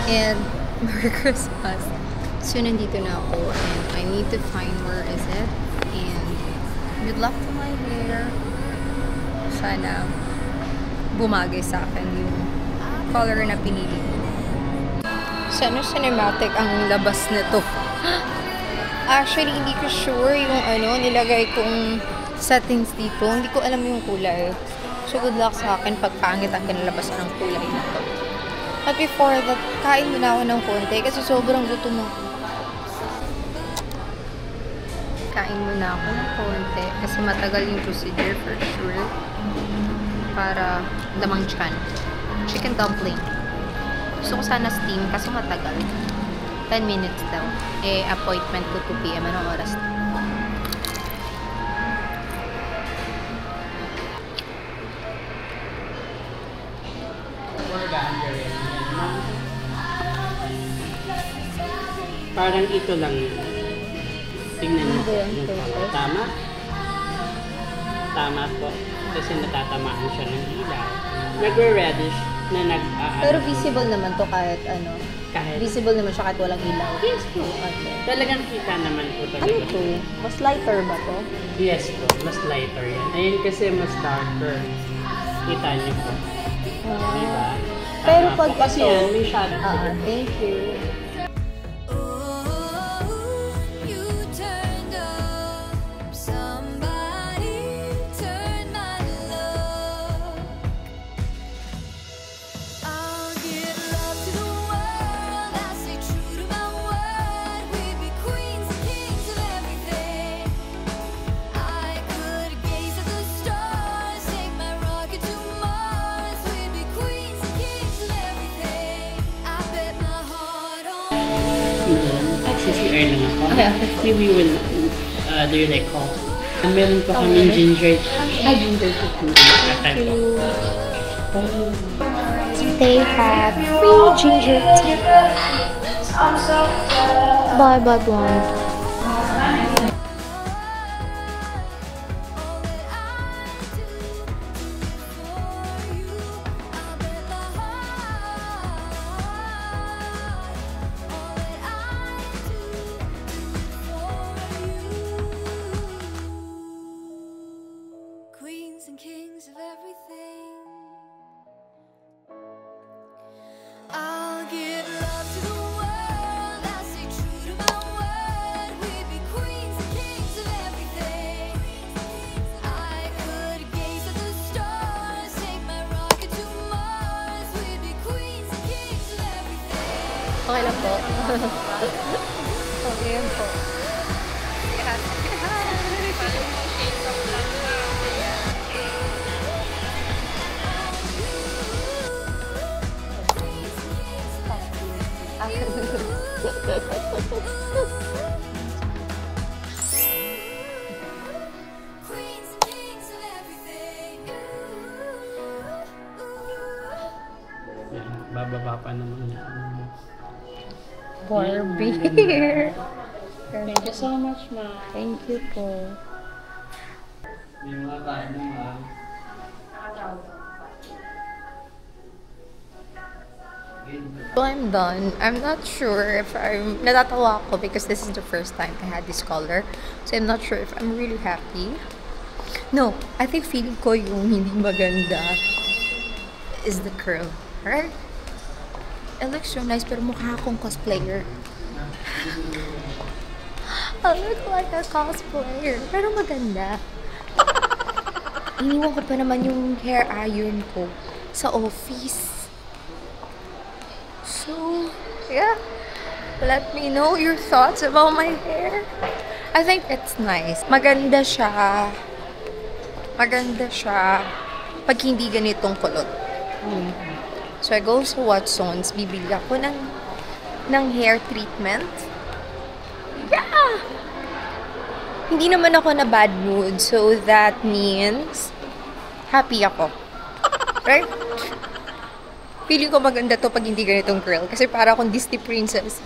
And Merry Christmas. So, nandito na ako and I need to find where is it. And good luck to my hair. Sana bumagay sa akin yung color na pinili ko. Sana cinematic ang labas nito. Actually, hindi ko sure yung nilagay kong settings dito. Hindi ko alam yung kulay. So, good luck sa akin pag pangit ang kinalabasan ng kulay na to. But before that, kain muna ako ng konti kasi sobrang gutom ako. Kain muna ako ng konti kasi matagal yung procedure for sure. Para damang tiyan. Chicken dumpling. Gusto ko sana steam kasi matagal. 10 minutes daw. Eh, appointment ko 2 p.m. Anong oras? Parang ito lang yun. Tingnan niyo po. Tama? Tama po. Kasi natatamaan siya ng ilaw. Nagre-reddish na Pero visible naman to kahit kahit visible naman siya kahit walang ilaw. Yes po. Okay. Talagang kita naman po talaga. Ano to? Mas lighter ba to? Yes po. Mas lighter yan. Ayun kasi mas darker. Kita niyo po. Diba? Pero pag kasi yan, may shadow. Thank you. CCR lang ako. Okay. We will do you like coffee? Meron pa kami ginger tea. Ginger tea. They have free ginger tea. Bye blonde. And kings of everything. I'll give love to the world. I'll stay true to my word. We'd be queens and kings of everything. I could gaze at the stars, take my rocket to Mars. We'd be queens and kings of everything. Okay lang po. Okay lang po. Bababa pa naman. Barbie. Thank you so much, ma. Thank you po. So I'm done. I'm not sure if natatawa ako because this is the first time I had this color. So I'm not sure if I'm really happy. No, I think feeling ko yung hindi maganda is the curl. Right? It looks so nice pero mukha akong cosplayer. I look like a cosplayer. Pero maganda. Iniwan ko pa naman yung hair iron ko sa office. So, yeah. Let me know your thoughts about my hair. I think it's nice. Maganda siya. Maganda siya pag hindi ganitong kulot. So, I go sa Watson's. Bibili ako ng hair treatment. Yeah! Hindi naman ako na bad mood. So, that means happy ako. Right? Feeling ko maganda to pag hindi ganitong curl. Kasi para akong Disney princess.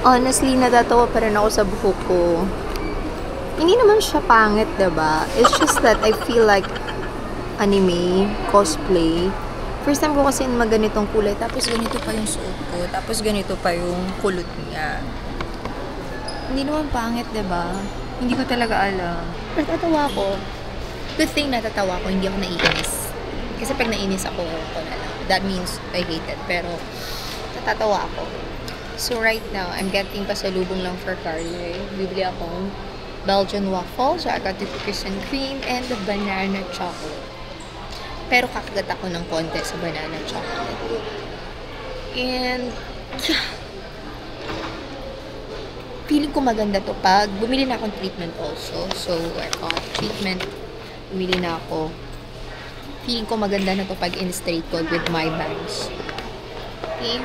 Honestly, natatawa pa rin ako sa buhok ko. Hindi naman siya pangit, diba? It's just that I feel like anime, cosplay. First time ko kasi maganitong kulay, tapos ganito pa yung suot ko, tapos ganito pa yung kulot niya. Hindi naman pangit, diba? Hindi ko talaga alam. Natatawa ko. Good thing natatawa ko, hindi ako naiinis. Kasi pag nainis ako na lang. That means I hate it. Pero, natatawa ako. So, right now, I'm getting pasalubong lang for Carly. Bibili akong Belgian waffle. So, I got the cookies and cream and the banana chocolate. Pero, kakagat ako ng konti sa banana chocolate. And, feeling ko maganda to pag bumili na akong treatment also. So, I got treatment. Bumili na ako. Feeling ko maganda na to pag in-straight cold with my bangs. Okay.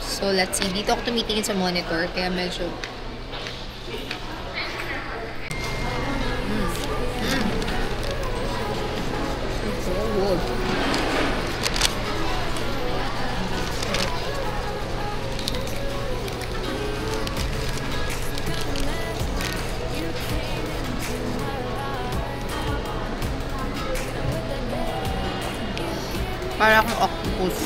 So, let's see. Dito ako tumitingin sa monitor. Kaya medyo... It's so good. Para akong octopus.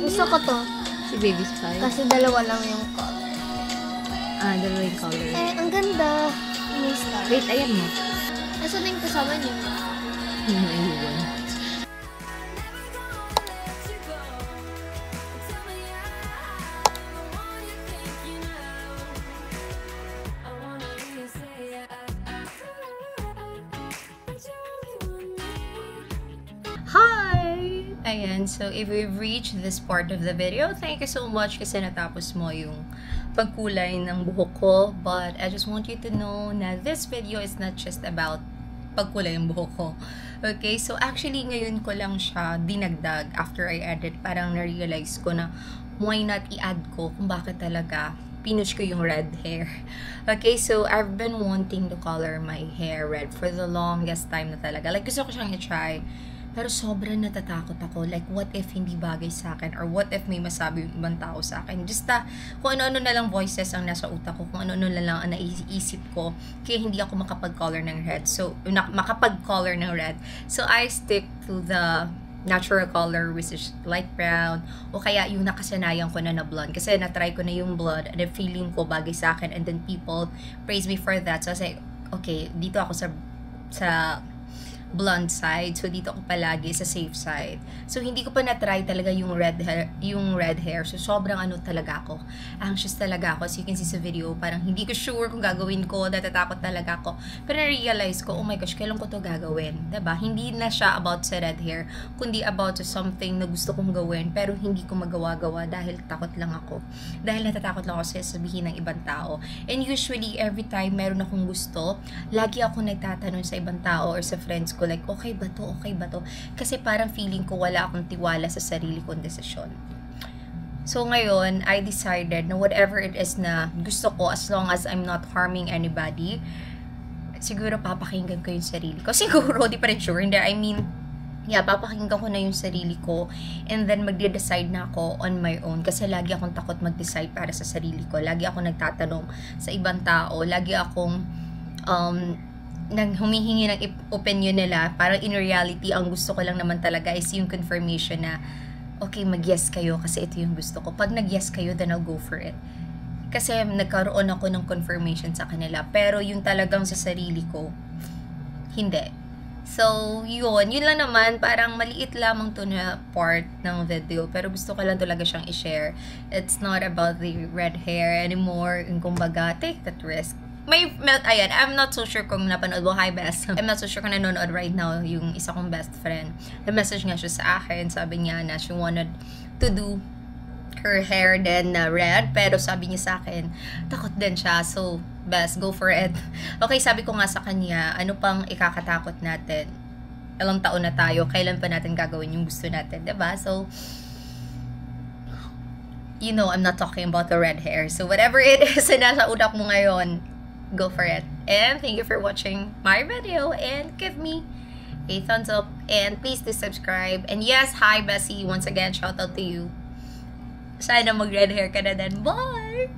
Gusto ko to. Si Baby Spy. Kasi dalawa lang yung color. Dalawa yung color. Ang ganda. May star. Wait, ayan mo. Nasa na yung kasama niyo? Ayun. Hi! Ayan, so if we've reached this part of the video, thank you so much kasi natapos mo yung pagkulay ng buhok ko. But I just want you to know na this video is not just about pagkulay ng buhok ko. Okay, so actually ngayon ko lang siya dinagdag after I edit. Parang na-realize ko na why not i-add ko kung bakit talaga pinush ko yung red hair. Okay, so I've been wanting to color my hair red for the longest time na talaga. Like, gusto ko siyang i-try. Pero sobrang natatakot ako. Like, what if hindi bagay sa akin? Or what if may masabi yung ibang tao sa akin? Just kung ano-ano na lang voices ang nasa utak ko. Kung ano-ano na lang ang naiisip ko. Kaya hindi ako makapag-color ng red. So, makapag-color ng red. So, I stick to the natural color, which is light brown. O kaya yung nakasanayan ko na blonde. Kasi na-try ko na yung blonde. And then feeling ko bagay sa akin. And then people praise me for that. So, I say, okay, dito ako sa blonde side. So, dito ako palagi sa safe side. So, hindi ko pa na-try talaga yung red hair. So, sobrang ano talaga ako. Anxious talaga ako. As you can see sa video, parang hindi ko sure kung gagawin ko. Natatakot talaga ako. Pero na-realize ko, oh my gosh, kailan ko to gagawin? Diba? Hindi na siya about sa red hair, kundi about sa something na gusto kong gawin, pero hindi ko magawa-gawa dahil takot lang ako. Dahil natatakot lang ako sa sabihin ng ibang tao. And usually, every time meron akong gusto, lagi ako nagtatanong sa ibang tao or sa friends ko, like, okay ba to? Okay ba to? Kasi parang feeling ko wala akong tiwala sa sarili kong desisyon. So, ngayon, I decided na whatever it is na gusto ko, as long as I'm not harming anybody, siguro papakinggan ko yung sarili ko. Siguro, di pa rin sure. Hindi, I mean, yeah, papakinggan ko na yung sarili ko and then magde-decide na ako on my own. Kasi lagi akong takot mag-decide para sa sarili ko. Lagi akong nagtatanong sa ibang tao. Lagi akong nang humihingi ng opinion nila. Parang in reality, ang gusto ko lang naman talaga is yung confirmation na okay, mag-yes kayo kasi ito yung gusto ko. Pag nag-yes kayo, then I'll go for it. Kasi nagkaroon ako ng confirmation sa kanila. Pero yung talagang sa sarili ko, hindi. So, yun lang naman. Parang maliit lamang to na part ng video. Pero gusto ko lang talaga siyang i-share. It's not about the red hair anymore. Yung kumbaga, take that risk. Ayan, I'm not so sure kung napanood mo. Hi, Best. I'm not so sure kung nanonood right now yung isa kong best friend. Na-message nga siya sa akin. Sabi niya na she wanted to do her hair then red. Pero sabi niya sa akin, takot din siya. So, Best, go for it. Okay, sabi ko nga sa kanya, ano pang ikakatakot natin? Ilang taon na tayo, kailan pa natin gagawin yung gusto natin, diba? So, you know, I'm not talking about the red hair. So, whatever it is na nasa utak mo ngayon, go for it. And thank you for watching my video and give me a thumbs up, and please do subscribe. And yes, hi Bessie, once again, shout out to you. Sana mag-red hair ka na din. Bye!